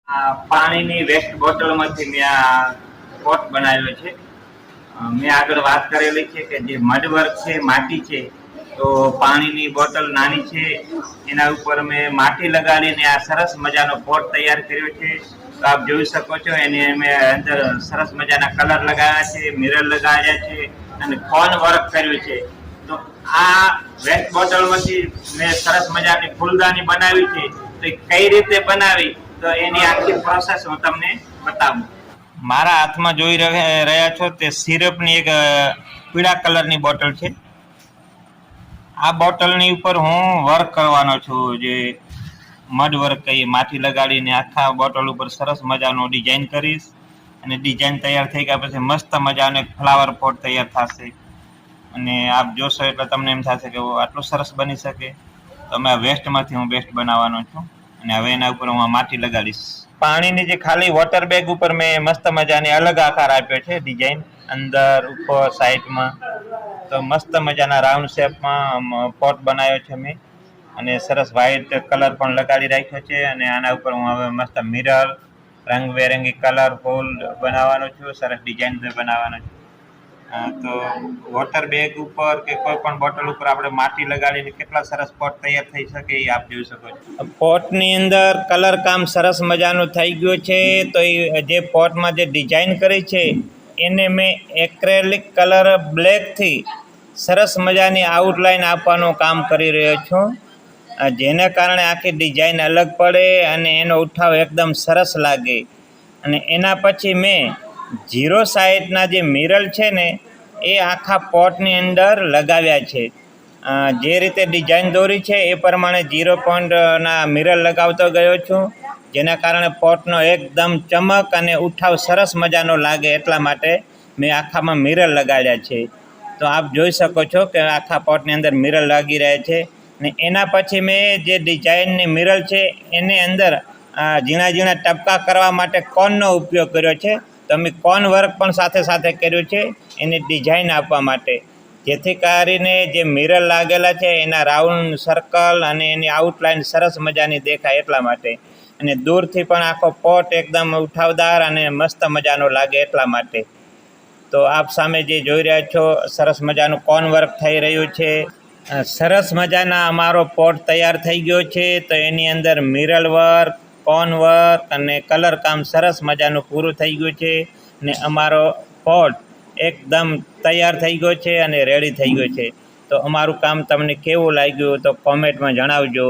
આ પાણીની વેસ્ટ બોટલમાંથી મેં આ પોટ બનાવેલો છે. મેં આગળ વાત કરેલી છે કે જે મડવર્ક છે, માટી છે, તો પાણીની બોટલ નાની છે, એના ઉપર મેં માટી લગાડીને આ સરસ મજાનો પોટ તૈયાર કર્યો છે. તો આપ જોઈ શકો છો, એની મેં અંદર સરસ મજાના કલર લગાવ્યા છે, મિરર લગાવ્યા છે અને કોન વર્ક કર્યું છે. તો આ વેસ્ટ બોટલમાંથી મેં સરસ મજાની ફૂલદાની બનાવી છે. તો એ કઈ રીતે બનાવી, તો એની આખી પ્રોસેસ હું તમને બતાવું. મારા હાથમાં જોઈ રહ્યા છો તે સિરપની એક પીળા કલરની બોટલ છે. આ બોટલની ઉપર હું વર્ક કરવાનો છું, જે મડ વર્ક કહીએ, માટી લગાડીને આખા બોટલ ઉપર સરસ મજાનું ડિઝાઇન કરીશ. અને ડિઝાઇન તૈયાર થઈ ગયા પછી મસ્ત મજાનો એક ફ્લાવર પોટ તૈયાર થશે. અને આપ જોશો એટલે તમને એમ થશે કે આટલું સરસ બની શકે. તો અમે આ વેસ્ટમાંથી હું બેસ્ટ બનાવવાનો છું. અને હવે એના ઉપર હું માટી લગાડીશ. પાણીની જે ખાલી વોટર બેગ ઉપર મેં મસ્ત મજાની અલગ આકાર આપ્યો છે, ડિઝાઇન અંદર ઉપર સાઈડમાં. તો મસ્ત મજાના રાઉન્ડ શેપમાં પોટ બનાવ્યો છે મેં. અને સરસ વ્હાઈટ કલર પણ લગાડી રાખ્યો છે. અને આના ઉપર હું હવે મસ્ત મિરર રંગબેરંગી કલરફુલ બનાવવાનો છું, સરસ ડિઝાઇન બનાવવાનો છું. તો વોટર બેગ ઉપર કે કોઈ પણ બોટલ ઉપર આપણે માટી લગાડીને કેટલા સરસ પોટ તૈયાર થઈ શકે એ આપ જોઈ શકો છો. પોટની અંદર કલર કામ સરસ મજાનું થઈ ગયું છે. તો એ જે પોટમાં જે ડિઝાઇન કરી છે એને મેં એક્રેલિક કલર બ્લેકથી સરસ મજાની આઉટલાઇન આપવાનું કામ કરી રહ્યો છું, જેને કારણે આખી ડિઝાઇન અલગ પડે અને એનો ઉઠાવ એકદમ સરસ લાગે. અને એના પછી મેં 0 સાઇઝના જે મિરર છે ને એ આખા પોટની અંદર લગાવ્યા છે. જે રીતે ડિઝાઇન દોરી છે એ પ્રમાણે 0 પોઈન્ટના મિરર લગાવતો ગયો છું, જેના કારણે પોટનો એકદમ ચમક અને ઉઠાવ સરસ મજાનો લાગે. એટલા માટે મેં આખામાં મિરર લગાડ્યા છે. તો આપ જોઈ શકો છો કે આખા પોટની અંદર મિરર લાગી રહ્યા છે. ને એના પછી મેં જે ડિઝાઇનની મિરર છે એની અંદર ઝીણા ઝીણા ટપકા કરવા માટે કોનનો ઉપયોગ કર્યો છે. તો અમે કોન વર્ક પણ સાથે સાથે કર્યું છે એની ડિઝાઇન આપવા માટે, જેથી કરીને જે મિરર લાગેલા છે એના રાઉન્ડ સર્કલ અને એની આઉટલાઇન સરસ મજાની દેખાય એટલા માટે. અને દૂરથી પણ આખો પોટ એકદમ ઉઠાવદાર અને મસ્ત મજાનો લાગે એટલા માટે. તો આપ સામે જે જોઈ રહ્યા છો સરસ મજાનું કોન વર્ક થઈ રહ્યું છે. સરસ મજાના અમારો પોટ તૈયાર થઈ ગયો છે. તો એની અંદર મિરર વર્ક, કોન વર્ક અને કલર કામ સરસ મજાનું પૂરું થઈ ગયું છે. ને અમારો પોટ એકદમ તૈયાર થઈ ગયો છે અને રેડી થઈ ગયો છે. તો અમારું કામ તમને કેવું લાગ્યું તો કોમેન્ટમાં જણાવજો.